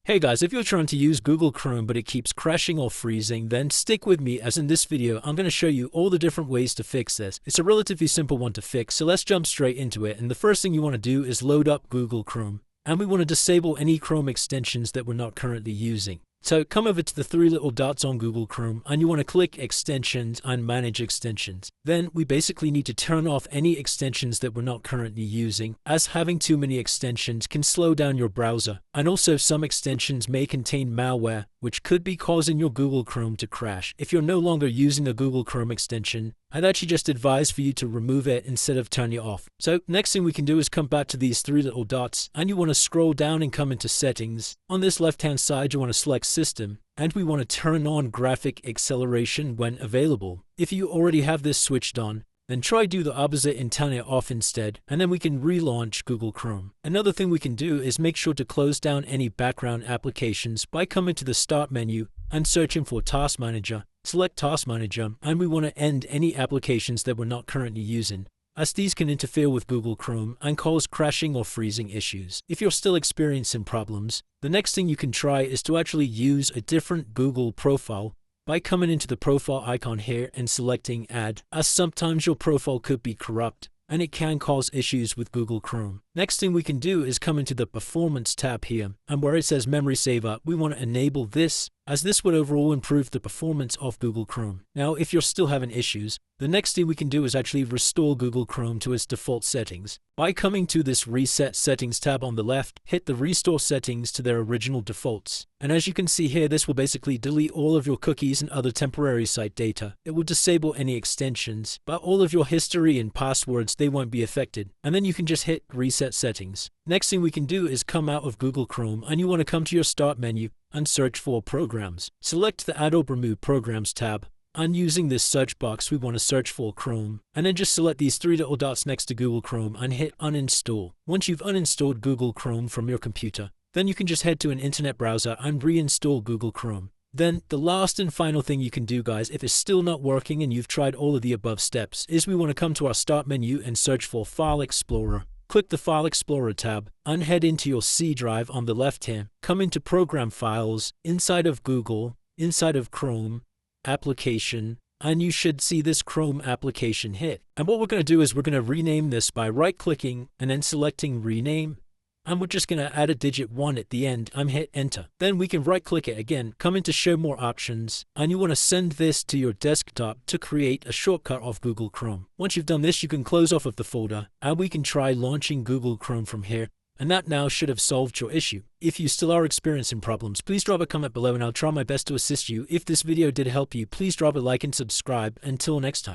Hey guys, if you're trying to use Google Chrome but it keeps crashing or freezing, then stick with me, as in this video I'm going to show you all the different ways to fix this. It's a relatively simple one to fix, so let's jump straight into it. And the first thing you want to do is load up Google Chrome. And we want to disable any Chrome extensions that we're not currently using. So come over to the three little dots on Google Chrome and you want to click Extensions and Manage Extensions. Then we basically need to turn off any extensions that we're not currently using, as having too many extensions can slow down your browser. And also some extensions may contain malware, which could be causing your Google Chrome to crash. If you're no longer using a Google Chrome extension, I'd actually just advise for you to remove it instead of turning it off. So next thing we can do is come back to these three little dots and you want to scroll down and come into Settings. On this left hand side you want to select System and we want to turn on graphic acceleration when available. If you already have this switched on, then try do the opposite and turn it off instead, and then we can relaunch Google Chrome. Another thing we can do is make sure to close down any background applications by coming to the Start menu and searching for Task Manager. Select Task Manager, and we want to end any applications that we're not currently using, as these can interfere with Google Chrome and cause crashing or freezing issues. If you're still experiencing problems, the next thing you can try is to actually use a different Google profile by coming into the profile icon here and selecting Add, as sometimes your profile could be corrupt and it can cause issues with Google Chrome. Next thing we can do is come into the Performance tab here, and where it says Memory Saver, we want to enable this, as this would overall improve the performance of Google Chrome. Now, if you're still having issues, the next thing we can do is actually restore Google Chrome to its default settings. By coming to this Reset Settings tab on the left, hit the Restore Settings to their original defaults. And as you can see here, this will basically delete all of your cookies and other temporary site data. It will disable any extensions, but all of your history and passwords, they won't be affected. And then you can just hit Reset Settings. Next thing we can do is come out of Google Chrome and you want to come to your Start menu and search for Programs. Select the Add or Remove Programs tab. And using this search box, we want to search for Chrome. And then just select these three little dots next to Google Chrome and hit Uninstall. Once you've uninstalled Google Chrome from your computer, then you can just head to an internet browser and reinstall Google Chrome. Then the last and final thing you can do, guys, if it's still not working and you've tried all of the above steps, is we want to come to our Start menu and search for File Explorer. Click the File Explorer tab and head into your C drive on the left here. Come into Program Files, inside of Google, inside of Chrome, Application, and you should see this Chrome application hit. And what we're going to do is we're going to rename this by right-clicking and then selecting Rename. And we're just going to add a digit 1 at the end and hit Enter. Then we can right-click it again, come into Show More Options, and you want to send this to your desktop to create a shortcut of Google Chrome. Once you've done this, you can close off of the folder, and we can try launching Google Chrome from here. And that now should have solved your issue. If you still are experiencing problems, please drop a comment below and I'll try my best to assist you. If this video did help you, please drop a like and subscribe. Until next time.